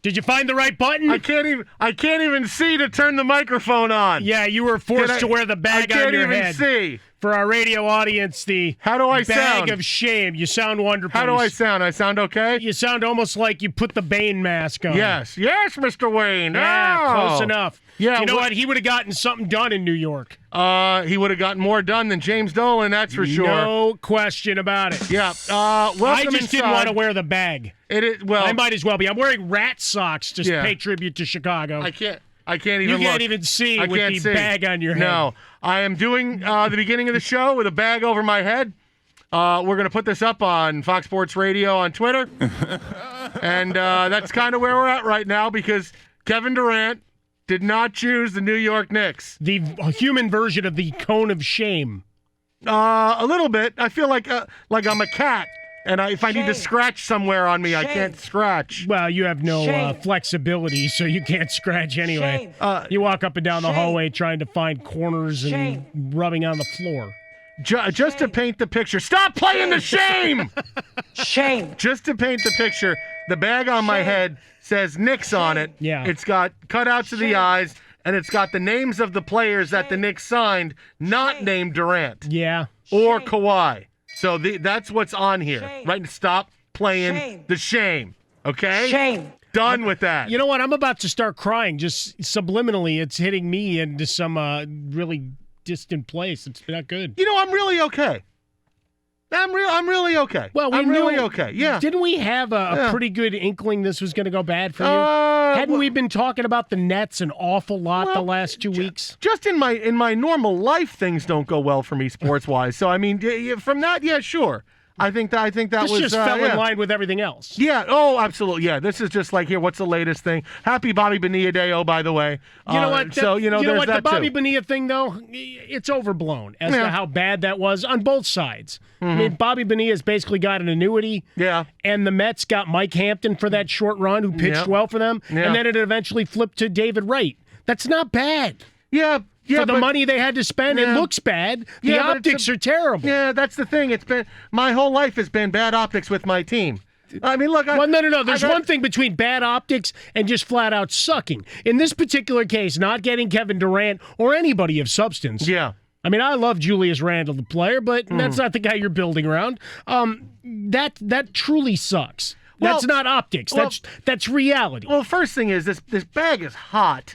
Did you find the right button? I can't even see to turn the microphone on. Yeah, you were forced to wear the bag on your head. I can't even see. For our radio audience, the How do I bag sound? of shame. You sound wonderful. How do I sound? I sound okay? You sound almost like you put the Bane mask on. Yes, Mr. Wayne. Yeah, close enough. Yeah, you know what? He would have gotten something done in New York. He would have gotten more done than James Dolan, that's for sure. No question about it. Yeah. Welcome I just inside. didn't want to wear the bag. It is well. I might as well be. I'm wearing rat socks to pay tribute to Chicago. I can't even You can't look. even see I with can't the see. bag on your head. No. I am doing the beginning of the show with a bag over my head. We're going to put this up on Fox Sports Radio on Twitter. And that's kind of where we're at right now because Kevin Durant did not choose the New York Knicks. The human version of the cone of shame. A little bit. I feel like I'm a cat. And if I need to scratch somewhere on me, I can't scratch. Well, you have no flexibility, so you can't scratch anyway. You walk up and down the hallway trying to find corners and rubbing on the floor. Just to paint the picture. Stop playing the shame! Shame. Just to paint the picture, the bag on my head says Knicks on it. Yeah. It's got cutouts of the eyes, and it's got the names of the players that the Knicks signed, not named Durant. Yeah. Or Kawhi. So that's what's on here. Right? Stop playing the shame. Okay? Shame. Done with that. You know what? I'm about to start crying. Just subliminally, it's hitting me into some really distant place. It's not good. You know, I'm really okay. I'm really okay. Well, I'm really okay. Yeah. Didn't we have a pretty good inkling this was going to go bad for you? Hadn't we been talking about the Nets an awful lot the last 2 weeks? Just in my normal life, things don't go well for me sports wise. So I mean, from that, yeah, sure. I think that This was just fell in line with everything else. Yeah. Oh, absolutely. Yeah. This is just like here. What's the latest thing? Happy Bobby Bonilla Day. Oh, by the way. You know what? So there's what? that The Bobby too. Bonilla thing, though, it's overblown as to how bad that was on both sides. Mm-hmm. I mean, Bobby Bonilla's basically got an annuity. Yeah. And the Mets got Mike Hampton for that short run, who pitched well for them, and then it eventually flipped to David Wright. That's not bad. Yeah. Yeah, for the money they had to spend, it looks bad. The optics are terrible. Yeah, that's the thing. It's been my whole life has been bad optics with my team. I mean, look. No. There's one thing between bad optics and just flat out sucking. In this particular case, not getting Kevin Durant or anybody of substance. Yeah. I mean, I love Julius Randle, the player, but that's not the guy you're building around. That truly sucks. Well, that's not optics. That's reality. Well, first thing is this bag is hot.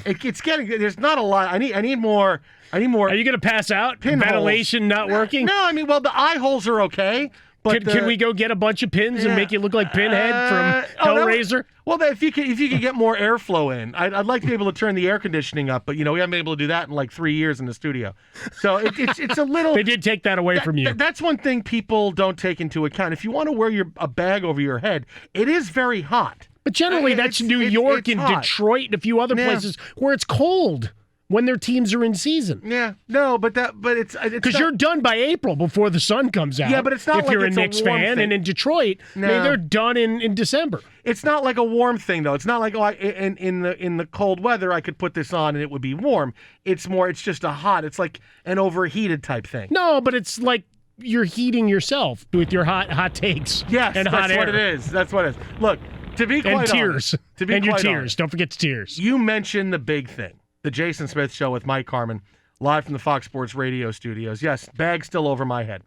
It's getting. There's not a lot. I need more. Are you going to pass out? Pinholes. Ventilation not working? No, I mean, well, the eye holes are okay. But can we go get a bunch of pins and make you look like Pinhead from Hellraiser? If you could get more airflow in, I'd like to be able to turn the air conditioning up, but we haven't been able to do that in like 3 years in the studio. So it's a little. They did take that away from you. That's one thing people don't take into account. If you want to wear a bag over your head, it is very hot. But generally, that's New York and hot. Detroit and a few other places where it's cold when their teams are in season. Yeah, no, but it's because you're done by April before the sun comes out. Yeah, but it's not if like you're it's a Knicks fan, thing. and in Detroit, they're done in December. It's not like a warm thing though. It's not like in the cold weather I could put this on and it would be warm. It's just a hot. It's like an overheated type thing. No, but it's like you're heating yourself with your hot takes. Yes, and that's hot air. what it is. That's what it is. Look. To be quite tears. Honest, to be and your quite tears. Honest, don't forget the tears. You mentioned the big thing, the Jason Smith Show with Mike Harmon, live from the Fox Sports Radio studios. Yes, bag still over my head.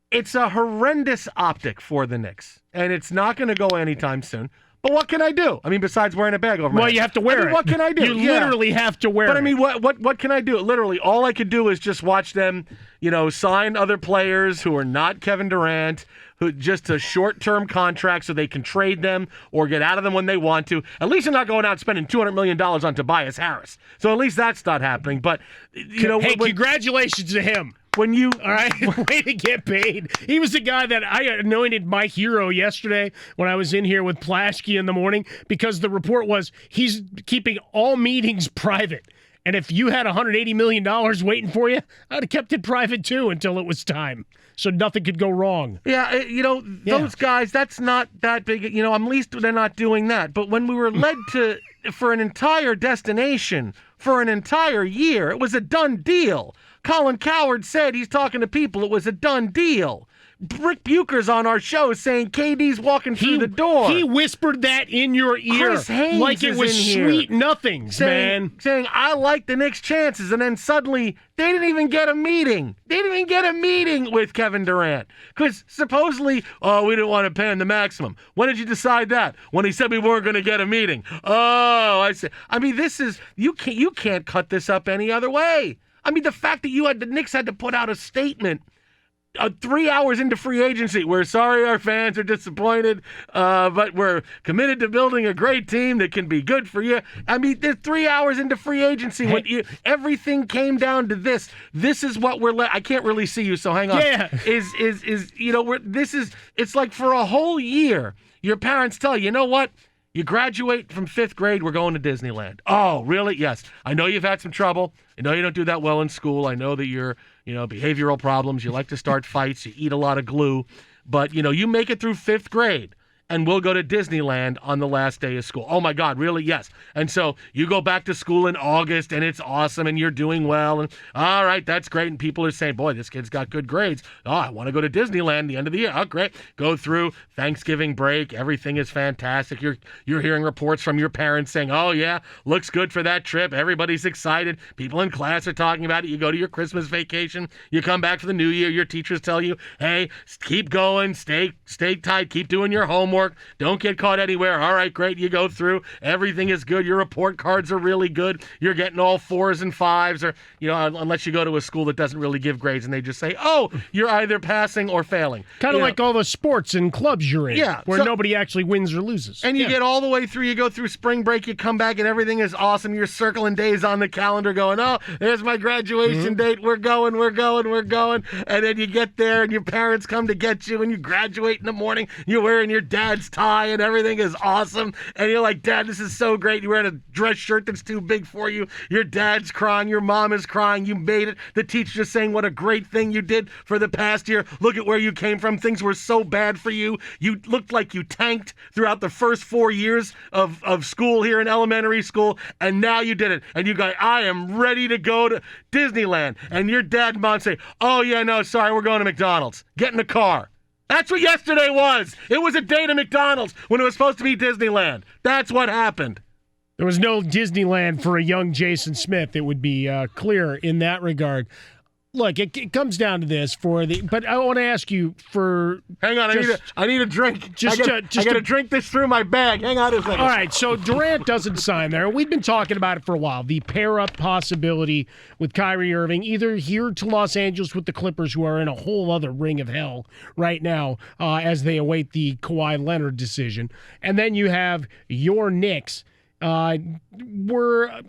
It's a horrendous optic for the Knicks, and it's not going to go anytime soon. But what can I do? I mean, besides wearing a bag over my head. Well, you have to wear it. What can I do? You literally have to wear it. But I mean, what can I do? Literally, all I could do is just watch them, sign other players who are not Kevin Durant, who just a short-term contract so they can trade them or get out of them when they want to. At least they're not going out and spending $200 million on Tobias Harris. So at least that's not happening. But, Hey, congratulations to him. When you all right, way to get paid. He was the guy that I anointed my hero yesterday when I was in here with Plaschke in the morning because the report was he's keeping all meetings private. And if you had $180 million waiting for you, I'd have kept it private too until it was time. So nothing could go wrong. Yeah, those guys, that's not that big. At least they're not doing that. But when we were led for an entire destination, for an entire year, it was a done deal. Colin Cowherd said he's talking to people. It was a done deal. Rick Bucher's on our show saying KD's walking through the door. He whispered that in your ear Chris Haynes like it was sweet nothings, man. Saying, I like the Knicks' chances, and then suddenly they didn't even get a meeting. They didn't even get a meeting with Kevin Durant because supposedly, we didn't want to pay him the maximum. When did you decide that? When he said we weren't going to get a meeting. Oh, I see. I mean, this is you can't cut this up any other way. I mean, the fact that the Knicks had to put out a statement 3 hours into free agency. We're sorry our fans are disappointed, but we're committed to building a great team that can be good for you. I mean, they're 3 hours into free agency when everything came down to this. This is what I can't really see you, so hang on. Yeah. It's like for a whole year, your parents tell you know what? You graduate from 5th grade, we're going to Disneyland. Oh, really? Yes. I know you've had some trouble. I know you don't do that well in school. I know that you're, behavioral problems. You like to start fights. You eat a lot of glue. But, you make it through 5th grade, and we'll go to Disneyland on the last day of school. Oh, my God, really? Yes. And so you go back to school in August, and it's awesome, and you're doing well. And all right, that's great. And people are saying, boy, this kid's got good grades. Oh, I want to go to Disneyland the end of the year. Oh, great. Go through Thanksgiving break. Everything is fantastic. You're hearing reports from your parents saying, oh, yeah, looks good for that trip. Everybody's excited. People in class are talking about it. You go to your Christmas vacation. You come back for the new year. Your teachers tell you, hey, keep going. Stay tight. Keep doing your homework. Don't get caught anywhere. All right, great. You go through. Everything is good. Your report cards are really good. You're getting all 4s and 5s, or unless you go to a school that doesn't really give grades, and they just say, "Oh, you're either passing or failing." Kind of like all the sports and clubs you're in, where so, nobody actually wins or loses. And you get all the way through. You go through spring break. You come back, and everything is awesome. You're circling days on the calendar, going, "Oh, there's my graduation date. We're going. And then you get there, and your parents come to get you, and you graduate in the morning. You're wearing your dad's tie, and everything is awesome. And you're like, Dad, this is so great. You're wearing a dress shirt that's too big for you. Your dad's crying. Your mom is crying. You made it. The teacher's saying what a great thing you did for the past year. Look at where you came from. Things were so bad for you. You looked like you tanked throughout the first 4 years of school here in elementary school, and now you did it. And you go, I am ready to go to Disneyland. And your dad and mom say, oh, yeah, no, sorry, we're going to McDonald's. Get in the car. That's what yesterday was. It was a day to McDonald's when it was supposed to be Disneyland. That's what happened. There was no Disneyland for a young Jason Smith. It would be clear in that regard. Look, it comes down to this but I want to ask you for. Hang on, I need a drink. I got to drink this through my bag. Hang on a second. All right, so Durant doesn't sign there. We've been talking about it for a while. The pair-up possibility with Kyrie Irving, either here to Los Angeles with the Clippers, who are in a whole other ring of hell right now as they await the Kawhi Leonard decision, and then you have your Knicks. Were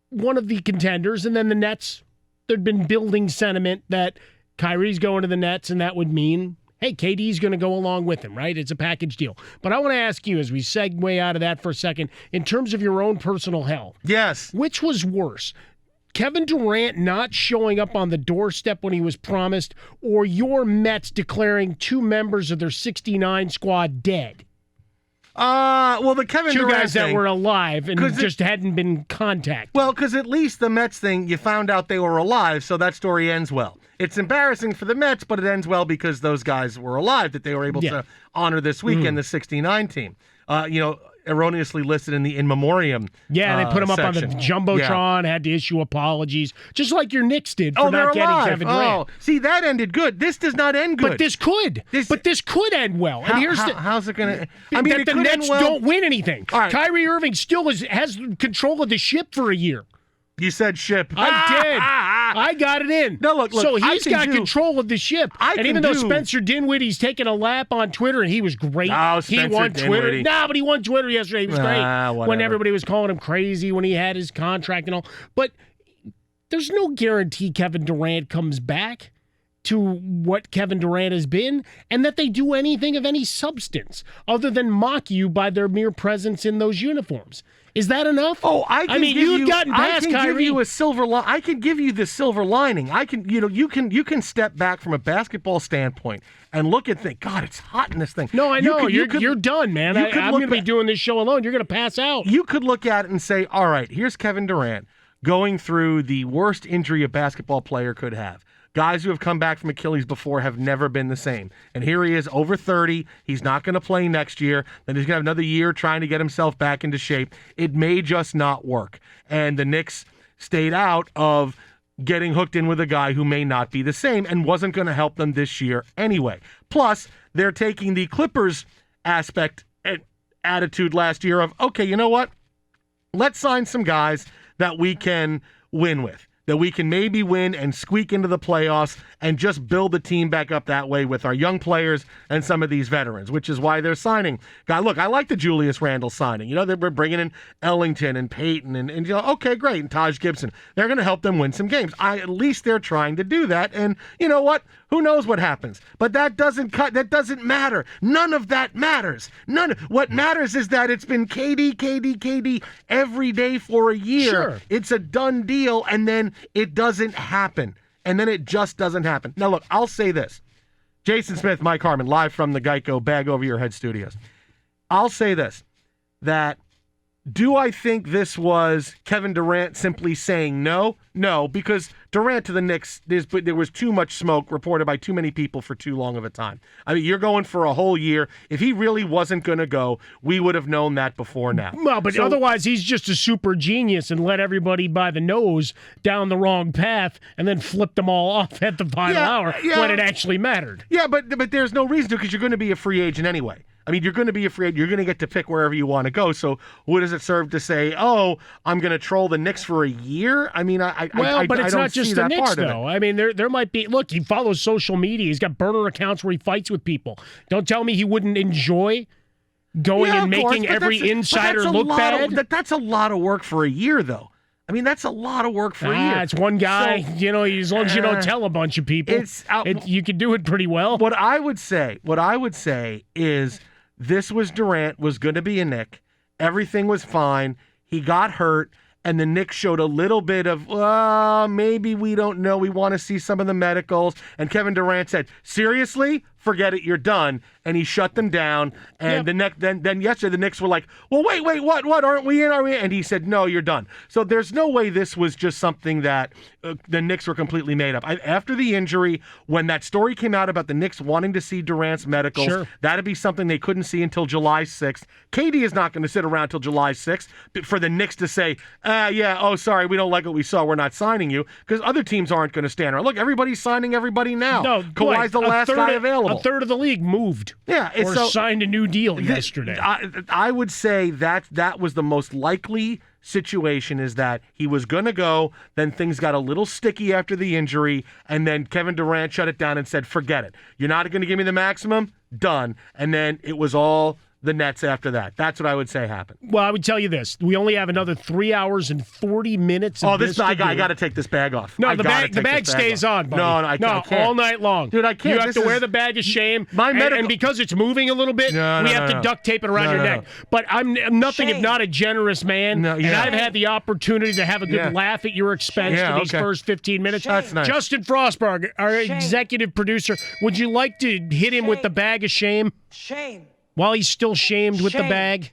one of the contenders, and then the Nets. There'd been building sentiment that Kyrie's going to the Nets, and that would mean, hey, KD's going to go along with him, right? It's a package deal. But I want to ask you, as we segue out of that for a second, in terms of your own personal health. Yes. Which was worse? Kevin Durant not showing up on the doorstep when he was promised, or your Mets declaring 2 members of their 69 squad dead? Well, the Kevin Durant two guys thing, that were alive and just hadn't been contacted. Well, because at least the Mets thing, you found out they were alive, so that story ends well. It's embarrassing for the Mets, but it ends well because those guys were alive, that they were able to honor this weekend, the 69 team. Erroneously listed in the in memoriam. Yeah, they put him up on the Jumbotron, had to issue apologies, just like your Knicks did for not getting Kevin Durant. Oh, see, that ended good. This does not end good. But this could. This could end well. And how's it going to? I mean, the Nets don't win anything. All right. Kyrie Irving still has control of the ship for a year. You said ship. I did. I got it in. No, look. So he's got control of the ship. And even though Spencer Dinwiddie's taking a lap on Twitter, and he was great. Oh, he won Twitter. But he won Twitter yesterday. He was great. When everybody was calling him crazy when he had his contract and all. But there's no guarantee Kevin Durant comes back to what Kevin Durant has been, and that they do anything of any substance other than mock you by their mere presence in those uniforms. Is that enough? Oh, you've gotten past Kyrie. I can give you a silver line. I can give you the silver lining. I can, you can step back from a basketball standpoint and look at things. God, it's hot in this thing. No, I know. You're done, man. I'm going to be doing this show alone. You're going to pass out. You could look at it and say, all right, here's Kevin Durant going through the worst injury a basketball player could have. guys who have come back from Achilles before have never been the same. And here he is, over 30. He's not going to play next year. Then he's going to have another year trying to get himself back into shape. It may just not work. And the Knicks stayed out of getting hooked in with a guy who may not be the same and wasn't going to help them this year anyway. Plus, they're taking the Clippers aspect and attitude last year of, okay, you know what? Let's sign some guys that we can win with, that we can maybe win and squeak into the playoffs and just build the team back up that way with our young players and some of these veterans, which is why they're signing. Look, I like the Julius Randle signing. You know, they're bringing in Ellington and Peyton and you know, okay, great, and Taj Gibson. They're going to help them win some games. At least they're trying to do that. And you know what? Who knows what happens? But that doesn't matter. None of that matters. What matters is that it's been KD every day for a year. Sure. It's a done deal, and then it doesn't happen. And then it just doesn't happen. Now, look, I'll say this. Jason Smith, Mike Harmon, live from the Geico Bag Over Your Head studios. I'll say this, that do I think this was Kevin Durant simply saying no? No, because Durant to the Knicks, there was too much smoke reported by too many people for too long of a time. I mean, you're going for a whole year. If he really wasn't going to go, we would have known that before now. Well, but otherwise he's just a super genius and let everybody by the nose down the wrong path and then flip them all off at the final hour when it actually mattered. Yeah, but there's no reason to, because you're going to be a free agent anyway. I mean, you're going to be afraid. You're going to get to pick wherever you want to go. So what does it serve to say, oh, I'm going to troll the Knicks for a year? I mean, I but it's don't not just see the that Knicks, part of it. though. I mean, there might be. Look, he follows social media. He's got burner accounts where he fights with people. Don't tell me he wouldn't enjoy going and making every insider look bad. That's a lot of work for a year, though. I mean, that's a lot of work for a year. It's one guy. So, you know, as long as you don't tell a bunch of people, you can do it pretty well. What I would say is, this was Durant, was going to be a Knick. Everything was fine. He got hurt, and the Knicks showed a little bit of, maybe we don't know. We want to see some of the medicals. And Kevin Durant said, seriously? Forget it, you're done. And he shut them down. And then yesterday the Knicks were like, well, wait, what? Aren't we in? Are we in? And he said, no, you're done. So there's no way this was just something that the Knicks were completely made up. After the injury, when that story came out about the Knicks wanting to see Durant's medicals, that'd be something they couldn't see until July 6th. KD is not going to sit around till July 6th for the Knicks to say, sorry, we don't like what we saw, we're not signing you, because other teams aren't going to stand around. Look, everybody's signing everybody now. No, Kawhi's the last guy available. A third of the league moved or signed a new deal yesterday. I would say that was the most likely situation, is that he was going to go, then things got a little sticky after the injury, and then Kevin Durant shut it down and said, forget it. You're not going to give me the maximum? Done. And then it was all the Nets after that. That's what I would say happened. Well, I would tell you this. We only have another 3 hours and 40 minutes of this I got to take this bag off. No, the bag stays on, buddy. No, I can't. All night long. Dude, I can't. You have to wear the bag of shame. And because it's moving a little bit, we have to duct tape it around your neck. But I'm nothing if not a generous man, and I've had the opportunity to have a good laugh at your expense for these first 15 minutes. That's nice. Justin Frostberg, our executive producer, would you like to hit him with the bag of shame? Shame. While he's still shamed with the bag?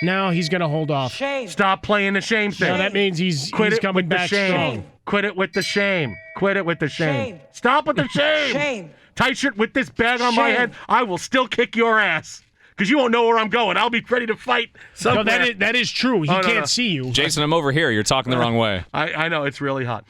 No, he's going to hold off. Shame. Stop playing the shame thing. No, that means he's coming back strong. Quit it with the shame. Quit it with the shame. Stop with the shame. Shame. Tight shirt with this bag on my head, I will still kick your ass. Because you won't know where I'm going. I'll be ready to fight somewhere. No, that is true. He can't see you. Jason, I'm over here. You're talking the wrong way. I know. It's really hot.